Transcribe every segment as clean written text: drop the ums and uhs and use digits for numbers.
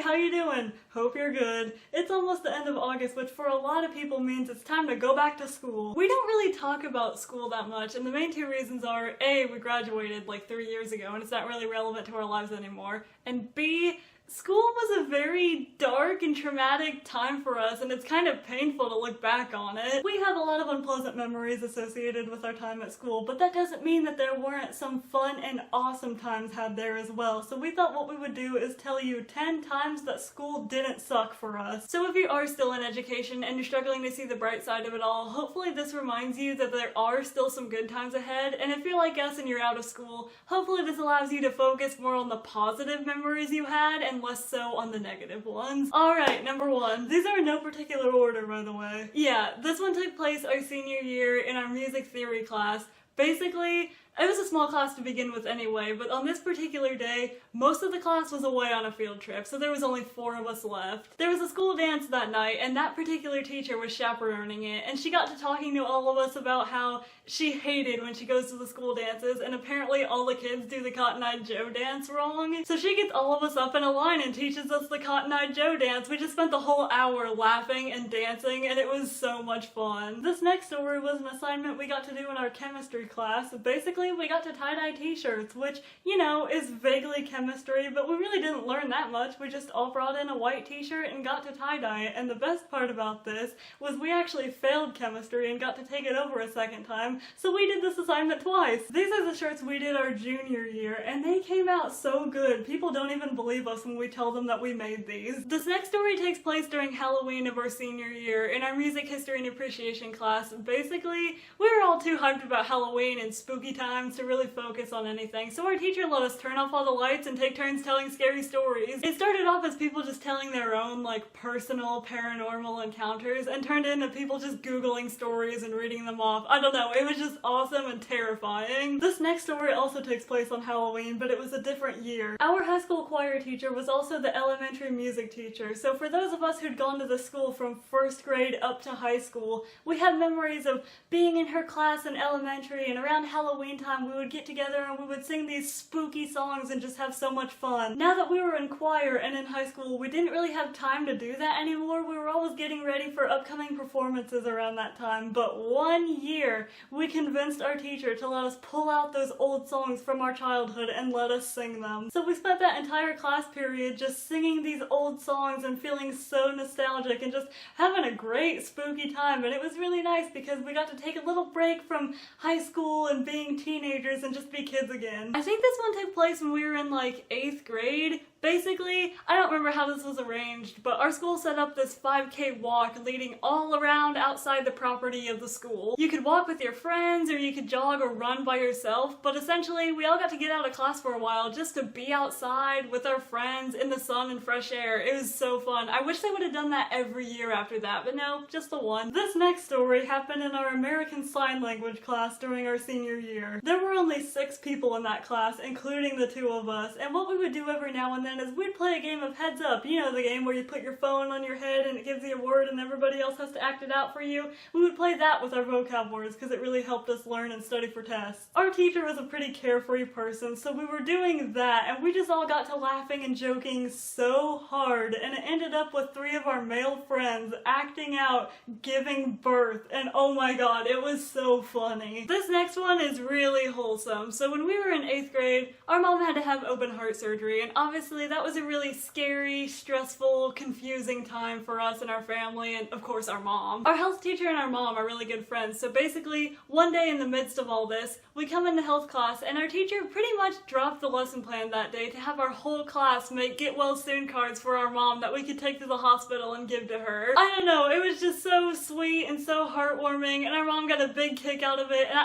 how you doing? Hope you're good. It's almost the end of August, which for a lot of people means it's time to go back to school. We don't really talk about school that much, and the main two reasons are A, we graduated like 3 years ago and it's not really relevant to our lives anymore, and B, school was a very dark and traumatic time for us, and it's kind of painful to look back on it. We have a lot of unpleasant memories associated with our time at school, but that doesn't mean that there weren't some fun and awesome times had there as well. So we thought what we would do is tell you 10 times that school didn't suck for us. So if you are still in education and you're struggling to see the bright side of it all, hopefully this reminds you that there are still some good times ahead. And if you're like us and you're out of school, hopefully this allows you to focus more on the positive memories you had and less so on the negative ones. Alright, number 1. These are in no particular order, by the way. Yeah, this one took place our senior year in our music theory class. Basically, it was a small class to begin with anyway, but on this particular day, most of the class was away on a field trip, so there was only 4 of us left. There was a school dance that night, and that particular teacher was chaperoning it, and she got to talking to all of us about how she hated when she goes to the school dances, and apparently all the kids do the Cotton-Eyed Joe dance wrong. So she gets all of us up in a line and teaches us the Cotton-Eyed Joe dance. We just spent the whole hour laughing and dancing, and it was so much fun. This next story was an assignment we got to do in our chemistry class. Basically, we got to tie-dye t-shirts, which, you know, is vaguely chemistry, but we really didn't learn that much. We just all brought in a white t-shirt and got to tie-dye it, and the best part about this was we actually failed chemistry and got to take it over a second time, so we did this assignment twice. These are the shirts we did our junior year, and they came out so good. People don't even believe us when we tell them that we made these. This next story takes place during Halloween of our senior year in our music history and appreciation class. Basically, we were all too hyped about Halloween and spooky times to really focus on anything, so our teacher let us turn off all the lights and take turns telling scary stories. It started off as people just telling their own, like, personal paranormal encounters, and turned into people just googling stories and reading them off. I don't know, it was just awesome and terrifying. This next story also takes place on Halloween, but it was a different year. Our high school choir teacher was also the elementary music teacher, so for those of us who'd gone to the school from 1st grade up to high school, we have memories of being in her class in elementary, and around Halloween time we would get together and we would sing these spooky songs and just have so much fun. Now that we were in choir and in high school, we didn't really have time to do that anymore. We were always getting ready for upcoming performances around that time, but one year we convinced our teacher to let us pull out those old songs from our childhood and let us sing them. So we spent that entire class period just singing these old songs and feeling so nostalgic and just having a great spooky time, and it was really nice because we got to take a little break from high school and being teenagers and just be kids again. I think this one took place when we were in like 8th grade. Basically, I don't remember how this was arranged, but our school set up this 5K walk leading all around outside the property of the school. You could walk with your friends, or you could jog or run by yourself, but essentially we all got to get out of class for a while just to be outside with our friends in the sun and fresh air. It was so fun. I wish they would have done that every year after that, but no, just the one. This next story happened in our American Sign Language class during our senior year. There were only 6 people in that class, including the 2 of us, and what we would do every now and then is we'd play a game of heads up. You know, the game where you put your phone on your head and it gives you a word and everybody else has to act it out for you. We would play that with our vocab words because it really helped us learn and study for tests. Our teacher was a pretty carefree person, so we were doing that and we just all got to laughing and joking so hard, and it ended up with 3 of our male friends acting out giving birth, and oh my god, it was so funny. This next one is really wholesome. So when we were in 8th grade, our mom had to have open heart surgery, and obviously that was a really scary, stressful, confusing time for us and our family, and of course our mom. Our health teacher and our mom are really good friends, so basically one day in the midst of all this, we come into health class and our teacher pretty much dropped the lesson plan that day to have our whole class make get well soon cards for our mom that we could take to the hospital and give to her. I don't know, it was just so sweet and so heartwarming, and our mom got a big kick out of it, and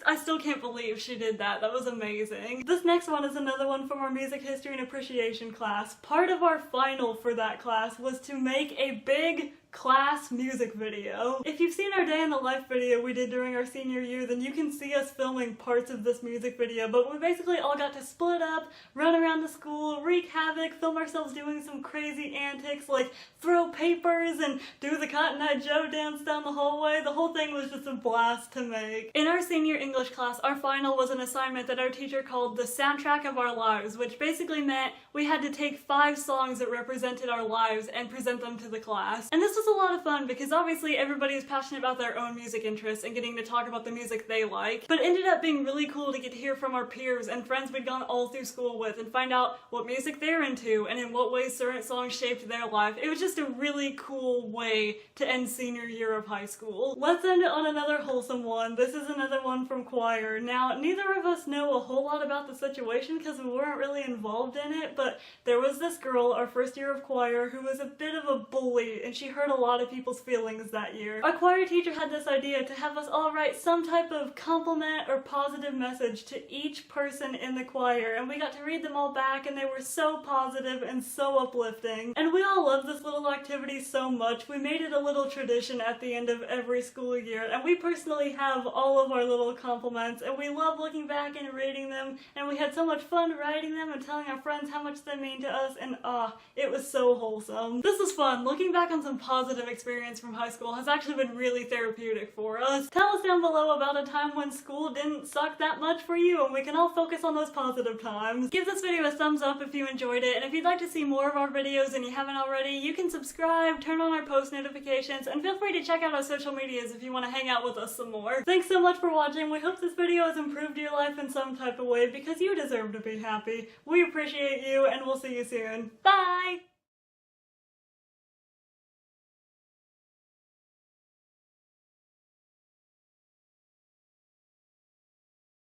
I still can't believe she did that. That was amazing. This next one is another one from our music history and appreciation class. Part of our final for that class was to make a big class music video. If you've seen our day in the life video we did during our senior year, then you can see us filming parts of this music video, but we basically all got to split up, run around the school, wreak havoc, film ourselves doing some crazy antics like throw papers and do the Cotton Eye Joe dance down the hallway. The whole thing was just a blast to make. In our senior English class, our final was an assignment that our teacher called the soundtrack of our lives, which basically meant we had to take 5 songs that represented our lives and present them to the class. And this was a lot of fun because obviously everybody is passionate about their own music interests and getting to talk about the music they like, but it ended up being really cool to get to hear from our peers and friends we'd gone all through school with and find out what music they're into and in what ways certain songs shaped their life. It was just a really cool way to end senior year of high school. Let's end it on another wholesome one. This is another one from choir. Now, neither of us know a whole lot about the situation because we weren't really involved in it, but there was this girl, our first year of choir, who was a bit of a bully, and she hurt a lot of people's feelings that year. Our choir teacher had this idea to have us all write some type of compliment or positive message to each person in the choir, and we got to read them all back, and they were so positive and so uplifting. And we all loved this little activity so much, we made it a little tradition at the end of every school year, and we personally have all of our little compliments, and we love looking back and reading them, and we had so much fun writing them and telling our friends how much they mean to us, and it was so wholesome. This was fun. Looking back on some positive experience from high school has actually been really therapeutic for us. Tell us down below about a time when school didn't suck that much for you and we can all focus on those positive times. Give this video a thumbs up if you enjoyed it, and if you'd like to see more of our videos and you haven't already, you can subscribe, turn on our post notifications, and feel free to check out our social medias if you want to hang out with us some more. Thanks so much for watching. We hope this video has improved your life in some type of way because you deserve to be happy. We appreciate you, and we'll see you soon. Bye!